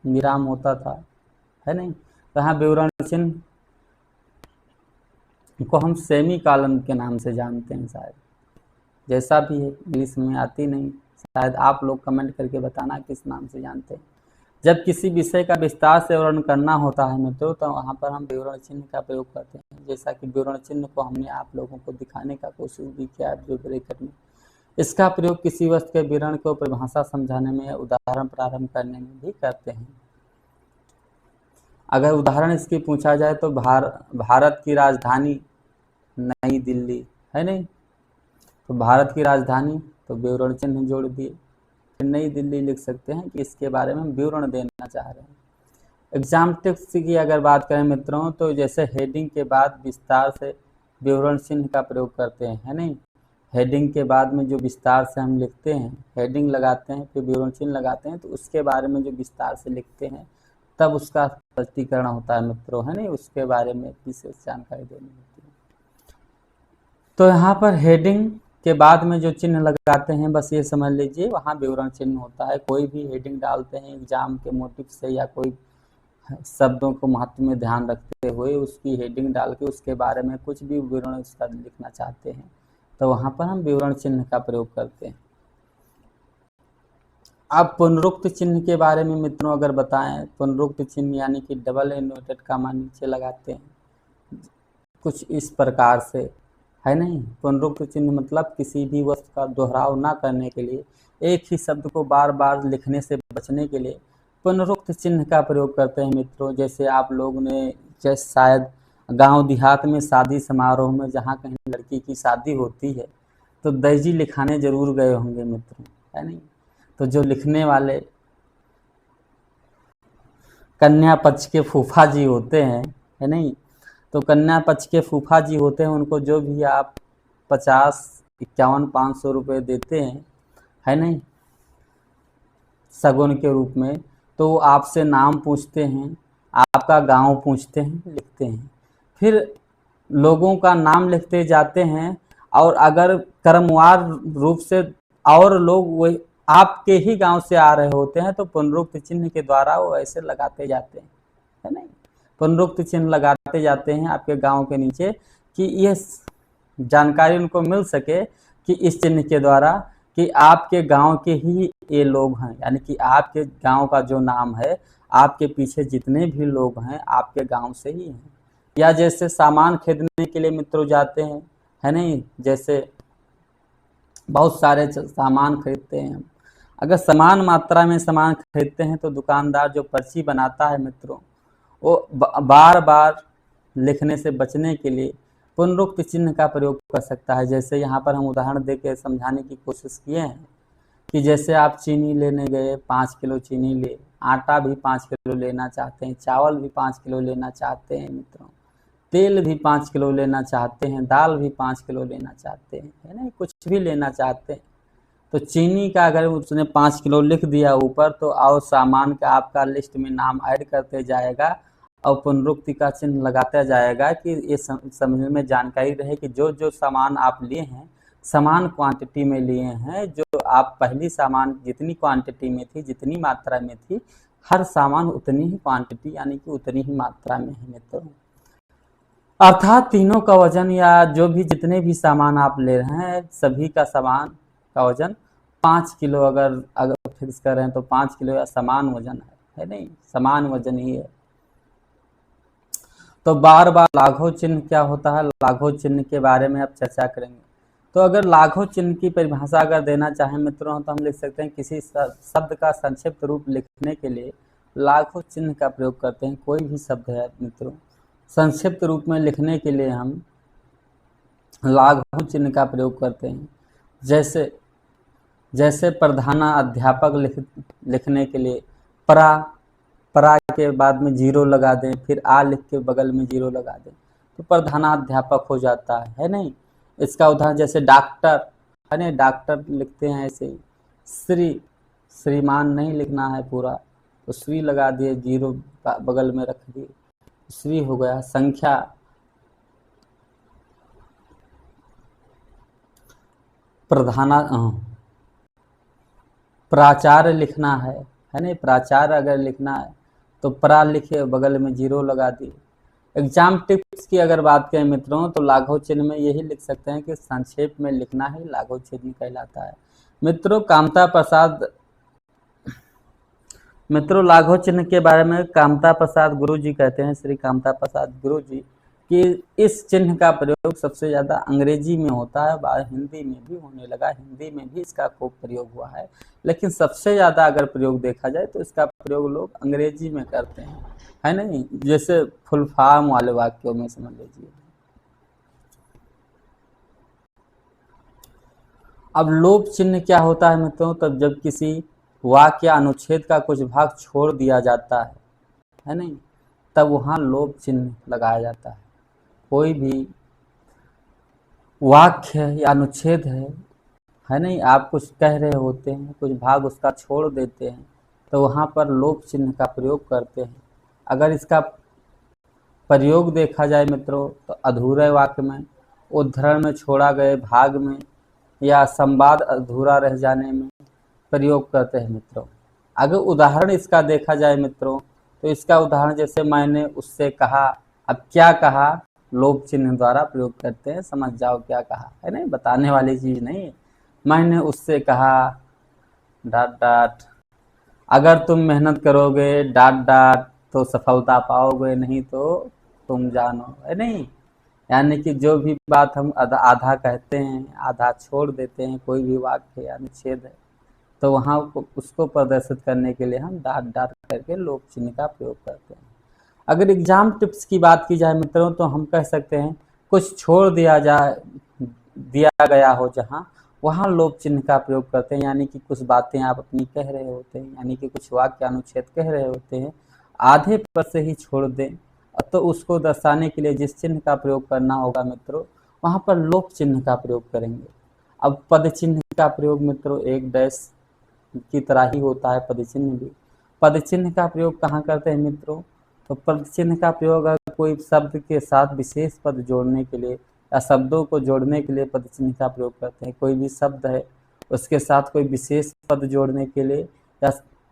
विराम होता था, है नहीं, तो यहाँ विवरण चिन्ह को हम सेमी कॉलन के नाम से जानते हैं। शायद जैसा भी है, इंग्लिश में आती नहीं, शायद आप लोग कमेंट करके बताना किस नाम से जानते हैं। जब किसी विषय का विस्तार से वर्णन करना होता है मित्रों तो वहाँ पर हम विवरण चिन्ह का प्रयोग करते हैं। जैसा कि विवरण चिन्ह को हमने आप लोगों को दिखाने का कोशिश भी किया है जो ब्रैकेट में। इसका प्रयोग किसी वस्तु के विवरण को परिभाषा समझाने में या उदाहरण प्रारंभ करने में भी करते हैं। अगर उदाहरण इसकी पूछा जाए तो भारत की राजधानी नई दिल्ली है नहीं, तो भारत की राजधानी तो विवरण चिन्ह जोड़ दिए, फिर नई दिल्ली लिख सकते हैं कि इसके बारे में विवरण देना चाह रहे हैं। एग्जाम टेक्स्ट की अगर बात करें मित्रों तो जैसे हेडिंग के बाद विस्तार से विवरण चिन्ह का प्रयोग करते हैं, है नहीं। हेडिंग के बाद में जो विस्तार से हम लिखते हैं, हेडिंग लगाते हैं फिर विवरण चिन्ह लगाते हैं, तो उसके बारे में जो विस्तार से लिखते हैं तब उसका स्पष्टीकरण होता है मित्रों, है नहीं, उसके बारे में विशेष जानकारी देनी होती है। तो यहाँ पर हेडिंग के बाद में जो चिन्ह लगाते हैं बस ये समझ लीजिए वहाँ विवरण चिन्ह होता है। कोई भी हेडिंग डालते हैं एग्जाम के मोटिव से या कोई शब्दों को महत्व में ध्यान रखते हुए उसकी हेडिंग डाल के उसके बारे में कुछ भी विवरण उसका लिखना चाहते हैं तो वहाँ पर हम विवरण चिन्ह का प्रयोग करते हैं। अब पुनरुक्त चिन्ह के बारे में मित्रों अगर बताएं, पुनरुक्त चिन्ह यानी कि डबल इन्वर्टेड कॉमा नीचे लगाते हैं कुछ इस प्रकार से, है नहीं। पुनरुक्त चिन्ह मतलब किसी भी वस्तु का दोहराव ना करने के लिए, एक ही शब्द को बार बार लिखने से बचने के लिए पुनरुक्त चिन्ह का प्रयोग करते हैं मित्रों। जैसे आप लोग ने जैसे शायद गांव देहात में शादी समारोह में जहाँ कहीं लड़की की शादी होती है तो दर्जी लिखाने जरूर गए होंगे मित्रों, है नहीं। तो जो लिखने वाले कन्या पक्ष के फूफा जी होते हैं, है नहीं, तो कन्या पक्ष के फूफा जी होते हैं, उनको जो भी आप 50, 51, 500 रुपये देते हैं, है नहीं, सगुन के रूप में, तो आपसे नाम पूछते हैं, आपका गांव पूछते हैं, लिखते हैं, फिर लोगों का नाम लिखते जाते हैं और अगर क्रमवार रूप से और लोग वही आपके ही गांव से आ रहे होते हैं तो पुनरुक्त चिन्ह के द्वारा वो ऐसे लगाते जाते हैं, है नहीं, पुनरुक्त चिन्ह लगाते जाते हैं आपके गांव के नीचे कि ये जानकारी उनको मिल सके कि इस चिन्ह के द्वारा कि आपके गांव के ही ये लोग हैं, यानी कि आपके गांव का जो नाम है, आपके पीछे जितने भी लोग हैं आपके गांव से ही हैं। या जैसे सामान खरीदने के लिए मित्रों जाते हैं, है नहीं, जैसे बहुत सारे सामान खरीदते हैं, अगर समान मात्रा में सामान खरीदते हैं तो दुकानदार जो पर्ची बनाता है मित्रों वो बार बार लिखने से बचने के लिए पुनरुक्त चिन्ह का प्रयोग कर सकता है। जैसे यहाँ पर हम उदाहरण देकर समझाने की कोशिश किए हैं कि जैसे आप चीनी लेने गए, 5 किलो चीनी ले, आटा भी 5 किलो लेना चाहते हैं, चावल भी 5 किलो लेना चाहते हैं मित्रों, तेल भी 5 किलो लेना चाहते हैं, दाल भी 5 किलो लेना चाहते हैं, है ना, कुछ भी लेना चाहते हैं, तो चीनी का अगर उसने 5 किलो लिख दिया ऊपर तो और सामान का आपका लिस्ट में नाम ऐड करते जाएगा और पुनरुक्ति का चिन्ह लगाता जाएगा कि ये समझने में जानकारी रहे कि जो जो सामान आप लिए हैं समान क्वांटिटी में लिए हैं, जो आप पहली सामान जितनी क्वांटिटी में थी, जितनी मात्रा में थी, हर सामान उतनी ही क्वांटिटी यानी कि उतनी ही मात्रा में है मित्रों। अर्थात तीनों का वजन या जो भी जितने भी सामान आप ले रहे हैं सभी का सामान का वजन 5 किलो अगर फिक्स कर रहे हैं तो 5 किलो या समान वजन है नहीं, समान वजन ही है। तो बार बार लाघव चिन्ह क्या होता है, लाघव चिन्ह के बारे में अब चर्चा करेंगे। तो अगर लाघव चिन्ह की परिभाषा अगर देना चाहें मित्रों तो हम लिख सकते हैं किसी शब्द का संक्षिप्त रूप लिखने के लिए लाघव चिन्ह का प्रयोग करते हैं। कोई भी शब्द है मित्रों संक्षिप्त रूप में लिखने के लिए हम लाघव चिन्ह का प्रयोग करते हैं। जैसे प्रधाना अध्यापक लिखने के लिए परा के बाद में जीरो लगा दें, फिर आ लिख के बगल में जीरो लगा दें, तो प्रधानाध्यापक हो जाता है नहीं। इसका उदाहरण जैसे डॉक्टर है नहीं, डॉक्टर लिखते हैं ऐसे ही। श्री, श्रीमान नहीं लिखना है पूरा, तो श्री लगा दिए, जीरो बगल में रख दिए, श्री हो गया। संख्या, प्रधाना प्राचार्य लिखना है नहीं, प्राचार्य अगर लिखना है तो प्रा लिखे, बगल में जीरो लगा दिए। एग्जाम टिप्स की अगर बात करें मित्रों, तो लाघव चिन्ह में यही लिख सकते हैं कि संक्षेप में लिखना ही लाघव चिन्ह कहलाता है। मित्रों लाघव चिन्ह के बारे में कामता प्रसाद गुरु जी कहते हैं, श्री कामता प्रसाद गुरु जी, कि इस चिन्ह का प्रयोग सबसे ज्यादा अंग्रेजी में होता है, बाद हिंदी में भी होने लगा, हिंदी में भी इसका खूब प्रयोग हुआ है, लेकिन सबसे ज्यादा अगर प्रयोग देखा जाए तो इसका प्रयोग लोग अंग्रेजी में करते हैं, है नहीं। जैसे फुल फॉर्म वाले वाक्यों में समझ लीजिए। अब लोप चिन्ह क्या होता है मित्रों, तब जब किसी वाक्य या अनुच्छेद का कुछ भाग छोड़ दिया जाता है नहीं, तब वहां लोप चिन्ह लगाया जाता है। कोई भी वाक्य या अनुच्छेद है नहीं, आप कुछ कह रहे होते हैं, कुछ भाग उसका छोड़ देते हैं, तो वहां पर लोप चिन्ह का प्रयोग करते हैं। अगर इसका प्रयोग देखा जाए मित्रों, तो अधूरे वाक्य में, उद्धरण में छोड़ा गए भाग में, या संवाद अधूरा रह जाने में प्रयोग करते हैं मित्रों। अगर उदाहरण इसका देखा जाए मित्रों, तो इसका उदाहरण जैसे मैंने उससे कहा, अब क्या कहा लोप चिन्ह द्वारा प्रयोग करते हैं, समझ जाओ क्या कहा, है नहीं, बताने वाली चीज नहीं है। मैंने उससे कहा डाट डाट, अगर तुम मेहनत करोगे डाट डाट तो सफलता पाओगे, नहीं तो तुम जानो, है नहीं। यानी कि जो भी बात हम आधा कहते हैं, आधा छोड़ देते हैं, कोई भी वाक्य या अनुच्छेद है, तो वहाँ उसको प्रदर्शित करने के लिए हम डाट डाट करके लोप चिन्ह का प्रयोग करते हैं। अगर एग्जाम टिप्स की बात की जाए मित्रों, तो हम कह सकते हैं कुछ छोड़ दिया गया हो जहाँ, वहाँ लोप चिन्ह का प्रयोग करते हैं। यानी कि कुछ बातें आप अपनी कह रहे होते हैं, यानी कि कुछ वाक्य अनुच्छेद कह रहे होते हैं, आधे पर से ही छोड़ दें, तो उसको दर्शाने के लिए जिस चिन्ह का प्रयोग करना होगा मित्रों, वहाँ पर लोप चिन्ह का प्रयोग करेंगे। अब पद चिन्ह का प्रयोग मित्रों एक डैश की तरह ही होता है, पद चिन्ह भी। पद चिन्ह का प्रयोग कहाँ करते हैं मित्रों, तो पद चिन्ह का प्रयोग अगर कोई शब्द के साथ विशेष पद जोड़ने के लिए या शब्दों को जोड़ने के लिए पद चिन्ह का प्रयोग करते हैं। कोई भी शब्द है, उसके साथ कोई विशेष पद जोड़ने के लिए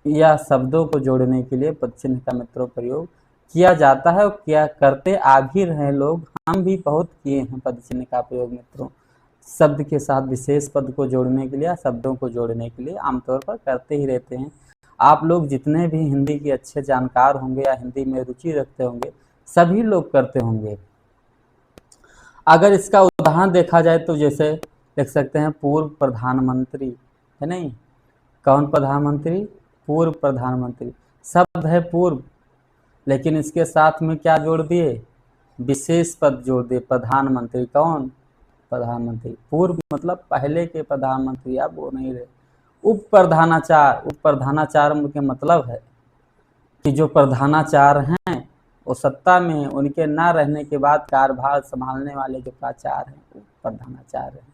या शब्दों को जोड़ने के लिए पद चिन्ह का मित्रों प्रयोग किया जाता है, और क्या करते आ भी रहे लोग, हम भी बहुत किए हैं पद चिन्ह का प्रयोग मित्रों। शब्द के साथ विशेष पद को जोड़ने के लिए या शब्दों को जोड़ने के लिए आमतौर पर करते ही रहते हैं। आप लोग जितने भी हिंदी के अच्छे जानकार होंगे या हिंदी में रुचि रखते होंगे, सभी लोग करते होंगे। अगर इसका उदाहरण देखा जाए तो जैसे देख सकते हैं पूर्व प्रधानमंत्री, है नहीं, कौन प्रधानमंत्री, पूर्व प्रधानमंत्री। शब्द है पूर्व, लेकिन इसके साथ में क्या जोड़ दिए, विशेष पद जोड़ दिए, प्रधानमंत्री। कौन, प्रधानमंत्री। पूर्व मतलब पहले के प्रधानमंत्री, आप वो नहीं रहे। उप प्रधानाचार्य के मतलब है कि जो प्रधानाचार्य हैं वो सत्ता में है, उनके ना रहने के बाद कार्यभार संभालने वाले जो प्राचार्य हैं वो प्रधानाचार्य हैं।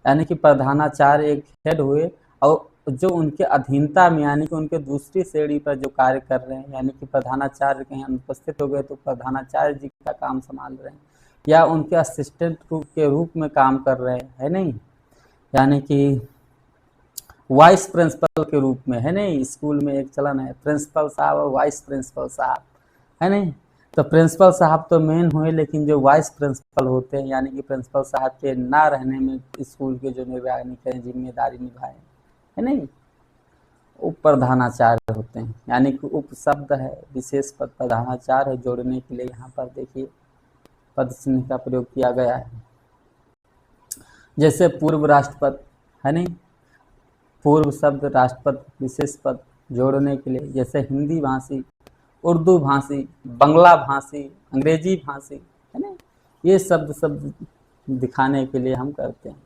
यानी कि प्रधानाचार्य एक हेड हुए, और जो उनके अधीनता में, यानी कि उनके दूसरी श्रेणी पर जो कार्य कर रहे हैं, यानी कि प्रधानाचार्य कहीं अनुपस्थित हो गए तो प्रधानाचार्य जी का काम संभाल रहे हैं, या उनके असिस्टेंट के रूप में काम कर रहे हैं, है नहीं, यानी कि वाइस प्रिंसिपल के रूप में, है नहीं। स्कूल में एक चलन है प्रिंसिपल साहब और वाइस प्रिंसिपल साहब, है नहीं। तो प्रिंसिपल साहब तो मेन हुए, लेकिन जो वाइस प्रिंसिपल होते हैं, यानी कि प्रिंसिपल साहब के ना रहने में स्कूल के जो निगरानी करें, जिम्मेदारी निभाएं, है नहीं, उप प्रधानाचार्य होते हैं। यानी कि उप शब्द है, विशेष पद प्रधानाचार्य है, जोड़ने के लिए यहाँ पर देखिए पद चिन्ह का प्रयोग किया गया है। जैसे पूर्व राष्ट्रपति, है नहीं, पूर्व शब्द राष्ट्रपति विशेष पद जोड़ने के लिए, जैसे हिंदी भाषी, उर्दू भाषी, बांग्ला भाषी, अंग्रेजी भाषी, है ना, ये शब्द दिखाने के लिए हम करते हैं।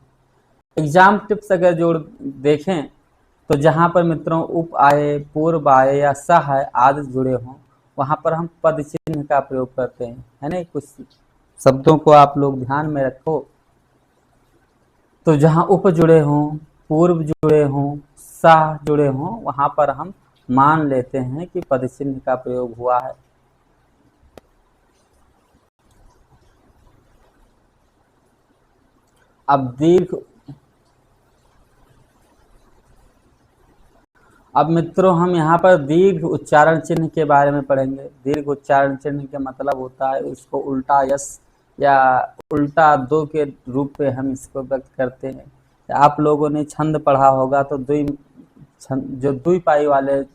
एग्जाम टिप्स अगर जोड़ देखें तो जहाँ पर मित्रों उप आए, पूर्व आए या सह आए आदि जुड़े हों, वहाँ पर हम पद चिन्ह का प्रयोग करते हैं, है ना। कुछ शब्दों को आप लोग ध्यान में रखो। तो जहाँ उप जुड़े हों, पूर्व जुड़े हों, साह जुड़े हों, वहां पर हम मान लेते हैं कि पद चिन्ह का प्रयोग हुआ है। अब मित्रों हम यहाँ पर दीर्घ उच्चारण चिन्ह के बारे में पढ़ेंगे। दीर्घ उच्चारण चिन्ह का मतलब होता है इसको उल्टा यस या उल्टा दो के रूप में हम इसको व्यक्त करते हैं। आप लोगों ने छंद पढ़ा होगा तो जो दुई पाई वाले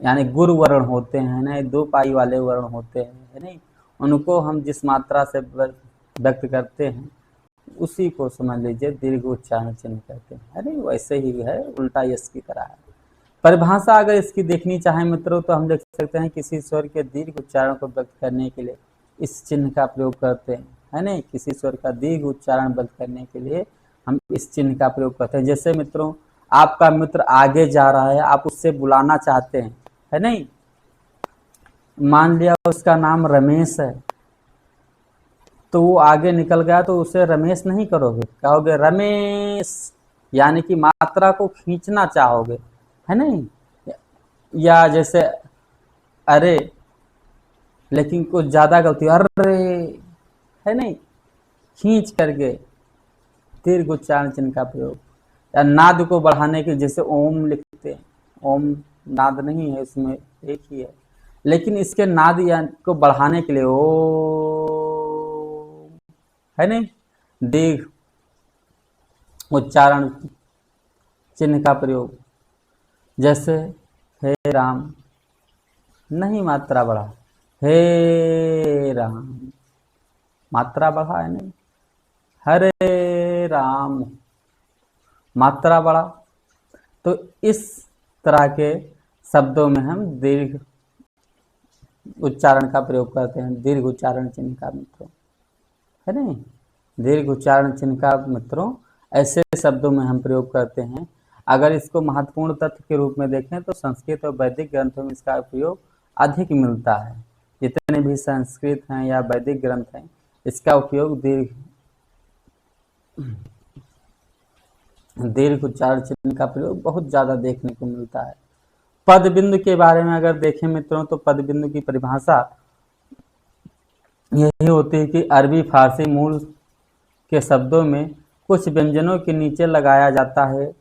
यानी गुरु वर्ण होते हैं ना, दो पाई वाले वर्ण होते हैं है नहीं, उनको हम जिस मात्रा से व्यक्त करते हैं उसी को समझ लीजिए दीर्घ उच्चारण चिन्ह कहते हैं। अरे वैसे ही है, उल्टा यस की तरह है। परिभाषा अगर इसकी देखनी चाहें मित्रों तो हम देख सकते हैं किसी स्वर के दीर्घ उच्चारण को व्यक्त करने के लिए इस चिन्ह का प्रयोग करते हैं, है नहीं। किसी स्वर का दीर्घ उच्चारण व्यक्त करने के लिए हम इस चिन्ह का प्रयोग करते हैं। जैसे मित्रों आपका मित्र आगे जा रहा है, आप उससे बुलाना चाहते हैं, है नहीं। मान लिया उसका नाम रमेश है, तो वो आगे निकल गया तो उसे रमेश नहीं करोगे, कहोगे रमेश, यानी कि मात्रा को खींचना चाहोगे, है नहीं। या जैसे अरे, लेकिन कुछ ज्यादा गलती अरे, है नहीं, खींच करके दीर्घ उच्चारण चिन्ह का प्रयोग। या नाद को बढ़ाने के, जैसे ओम लिखते हैं, ओम नाद नहीं है, इसमें एक ही है, लेकिन इसके नाद या को बढ़ाने के लिए ओ, है नहीं, दीर्घ उच्चारण चिन्ह का प्रयोग। जैसे हे राम, नहीं मात्रा बढ़ा, हे राम, मात्रा बढ़ा है नहीं, हरे राम, मात्रा बढ़ा। तो इस तरह के शब्दों में हम दीर्घ उच्चारण का प्रयोग करते हैं, दीर्घ उच्चारण चिन्ह का मित्रों, है नहीं। दीर्घ उच्चारण चिन्ह का मित्रों ऐसे शब्दों में हम प्रयोग करते हैं। अगर इसको महत्वपूर्ण तथ्य के रूप में देखें तो संस्कृत और वैदिक ग्रंथों में इसका उपयोग अधिक मिलता है। जितने भी संस्कृत हैं या वैदिक ग्रंथ हैं, इसका उपयोग दीर्घ उच्चारण चिन्ह का प्रयोग बहुत ज्यादा देखने को मिलता है। पद बिंदु के बारे में अगर देखें मित्रों तो पद बिंदु की परिभाषा यही होती है कि अरबी फारसी मूल के शब्दों में कुछ व्यंजनों के नीचे लगाया जाता है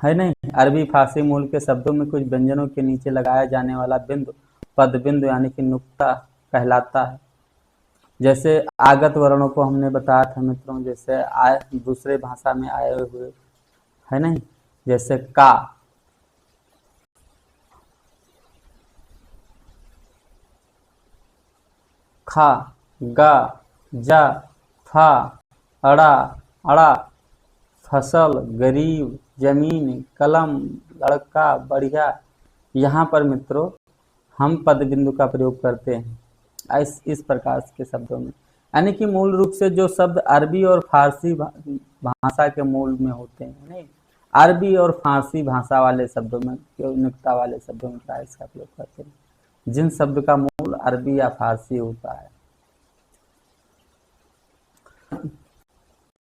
नहीं। अरबी फारसी मूल के शब्दों में कुछ व्यंजनों के नीचे लगाया जाने वाला बिंदु पद बिंदु यानी कि नुक्ता कहलाता है। जैसे आगत वर्णों को हमने बताया था मित्रों, जैसे दूसरे भाषा में आए हुए, है नहीं, जैसे का, खा, गा, जा, फा, अड़ा, अड़ा, फसल, गरीब, जमीन, कलम, लड़का, बढ़िया। यहाँ पर मित्रों हम पद बिंदु का प्रयोग करते हैं इस प्रकार के शब्दों में, यानी कि मूल रूप से जो शब्द अरबी और फारसी भाषा के मूल में होते हैं, नहीं, अरबी और फारसी भाषा वाले शब्दों में, नुक्ता वाले शब्दों में इसका प्रयोग करते हैं, जिन शब्द का मूल अरबी या फारसी होता है।